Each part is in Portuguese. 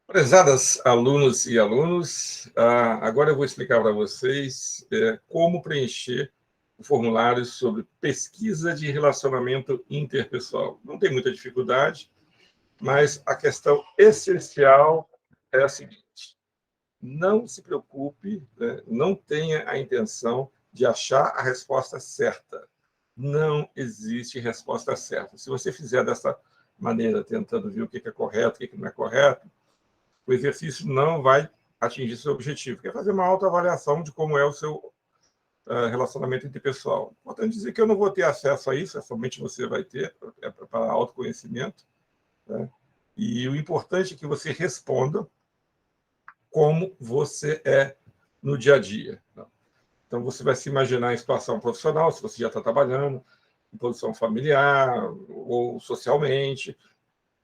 Prezadas alunos e alunos, agora eu vou explicar para vocês como preencher o formulário sobre pesquisa de relacionamento interpessoal. Não tem muita dificuldade, mas a questão essencial é a seguinte: não se preocupe, né? Não tenha a intenção de achar a resposta certa. Não existe resposta certa. Se você fizer dessa maneira, tentando ver o que é correto, o que não é correto, o exercício não vai atingir seu objetivo, que é fazer uma autoavaliação de como é o seu relacionamento interpessoal. Importante dizer que eu não vou ter acesso a isso, somente você vai ter, para autoconhecimento, né? E o importante é que você responda como você é no dia a dia. Então, você vai se imaginar em situação profissional, se você já está trabalhando, em posição familiar ou socialmente.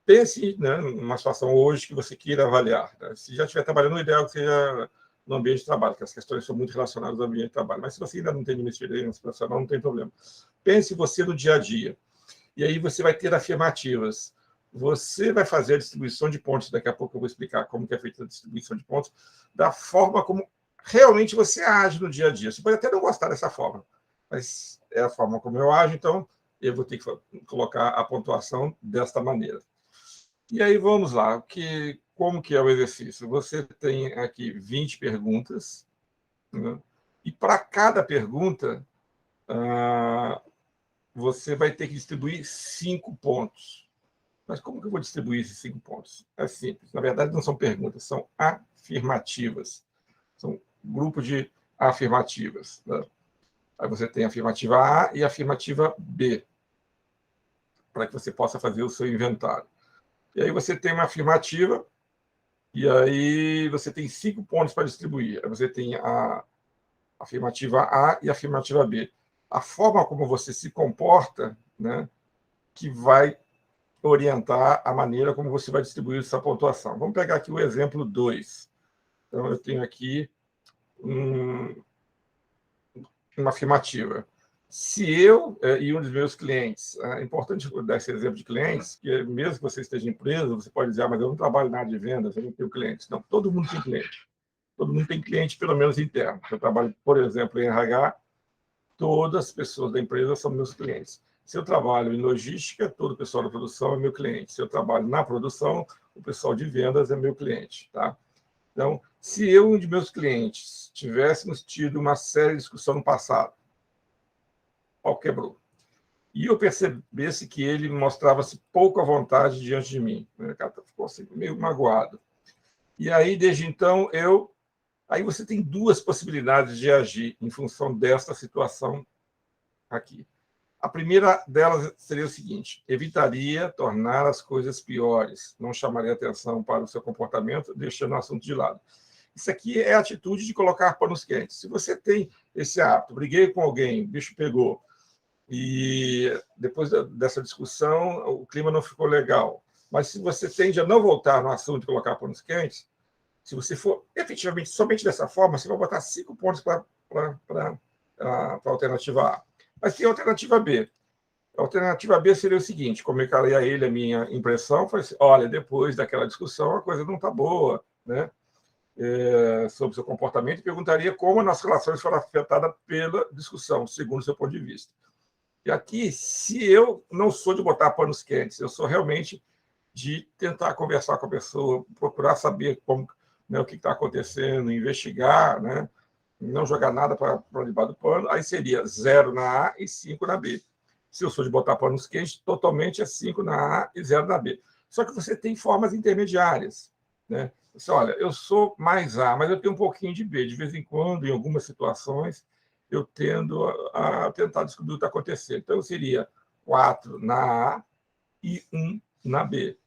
Pense, né, numa situação hoje que você queira avaliar, né? Se já estiver trabalhando, o ideal é que seja no ambiente de trabalho, porque as questões são muito relacionadas ao ambiente de trabalho. Mas se você ainda não tem nenhuma experiência profissional, não tem problema. Pense você no dia a dia. E aí você vai ter afirmativas. Você vai fazer a distribuição de pontos, daqui a pouco eu vou explicar como que é feita a distribuição de pontos, da forma como realmente você age no dia a dia. Você pode até não gostar dessa forma, mas é a forma como eu ajo, então eu vou ter que colocar a pontuação desta maneira. E aí vamos lá, como que é o exercício? Você tem aqui 20 perguntas, né? E para cada pergunta, você vai ter que distribuir 5 pontos. Mas como que eu vou distribuir esses 5 pontos? É simples. Na verdade, não são perguntas, são afirmativas. São um grupo de afirmativas, né? Aí você tem a afirmativa A e a afirmativa B, para que você possa fazer o seu inventário. E aí você tem uma afirmativa, e aí você tem 5 pontos para distribuir. Aí você tem a afirmativa A e a afirmativa B. A forma como você se comporta, né, que vai orientar a maneira como você vai distribuir essa pontuação. Vamos pegar aqui o exemplo 2. Então, eu tenho aqui uma afirmativa. Se eu e um dos meus clientes, é importante dar esse exemplo de clientes, que mesmo que você esteja em empresa, você pode dizer, mas eu não trabalho nada de vendas, eu não tenho clientes. Não, todo mundo tem cliente. Todo mundo tem cliente, pelo menos interno. Eu trabalho, por exemplo, em RH, todas as pessoas da empresa são meus clientes. Se eu trabalho em logística, todo o pessoal da produção é meu cliente. Se eu trabalho na produção, o pessoal de vendas é meu cliente, tá? Então, se eu e um de meus clientes tivéssemos tido uma séria discussão no passado, o pau quebrou, e eu percebesse que ele mostrava-se pouco à vontade diante de mim, o cara ficou assim, meio magoado. E aí, desde então, Aí você tem 2 possibilidades de agir em função desta situação aqui. A primeira delas seria o seguinte: evitaria tornar as coisas piores, não chamaria atenção para o seu comportamento, deixando o assunto de lado. Isso aqui é a atitude de colocar panos quentes. Se você tem esse hábito, briguei com alguém, o bicho pegou, e depois dessa discussão o clima não ficou legal, mas se você tende a não voltar no assunto de colocar panos quentes, se você for efetivamente somente dessa forma, você vai botar 5 pontos para a alternativa A. Mas tem a alternativa B. A alternativa B seria o seguinte: comunicaria a ele a minha impressão, foi assim, olha, depois daquela discussão a coisa não está boa, né? Sobre o seu comportamento, e perguntaria como as nossas relações foram afetadas pela discussão, segundo o seu ponto de vista. E aqui, se eu não sou de botar panos quentes, eu sou realmente de tentar conversar com a pessoa, procurar saber como, né, o que está acontecendo, investigar, né? Não jogar nada para debaixo do pano, aí seria 0 na A e 5 na B. Se eu sou de botar panos quentes, totalmente é 5 na A e 0 na B. Só que você tem formas intermediárias, né? Você, olha, eu sou mais A, mas eu tenho um pouquinho de B. De vez em quando, em algumas situações, eu tendo a tentar descobrir o que está acontecendo. Então, seria 4 na A e 1 na B.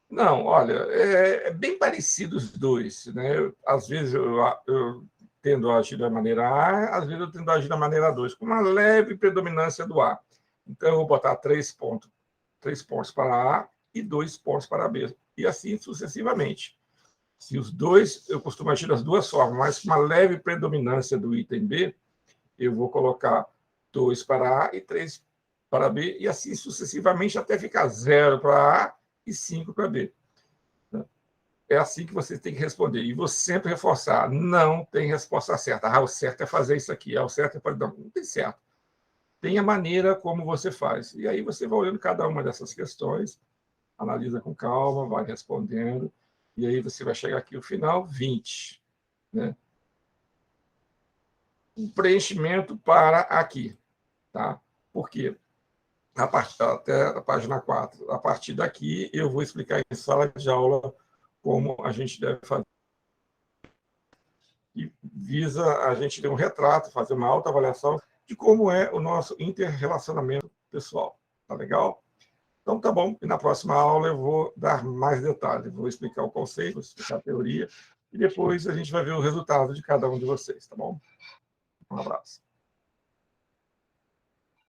Não, olha, é bem parecido os dois, né? Às vezes eu tendo a agir da maneira A, às vezes eu tendo a agir da maneira 2, com uma leve predominância do A. Então, eu vou botar 3 pontos para A e 2 pontos para B, e assim sucessivamente. Se os dois, eu costumo agir das duas formas, mas com uma leve predominância do item B, eu vou colocar 2 para A e 3 para B, e assim sucessivamente até ficar 0 para A e 5 para B. é assim que você tem que responder. E vou sempre reforçar, não tem resposta certa. O certo é fazer isso aqui, o certo é fazer... Não tem certo. Tem a maneira como você faz. E aí você vai olhando cada uma dessas questões, analisa com calma, vai respondendo, e aí você vai chegar aqui no final, 20. Né? Um preenchimento para aqui. Tá? Por quê? Até a página 4. A partir daqui, eu vou explicar em sala de aula como a gente deve fazer. E visa a gente ter um retrato, fazer uma autoavaliação de como é o nosso interrelacionamento pessoal. Tá legal? Então, tá bom. E na próxima aula eu vou dar mais detalhes. Vou explicar o conceito, vou explicar a teoria, e depois a gente vai ver o resultado de cada um de vocês, tá bom? Um abraço.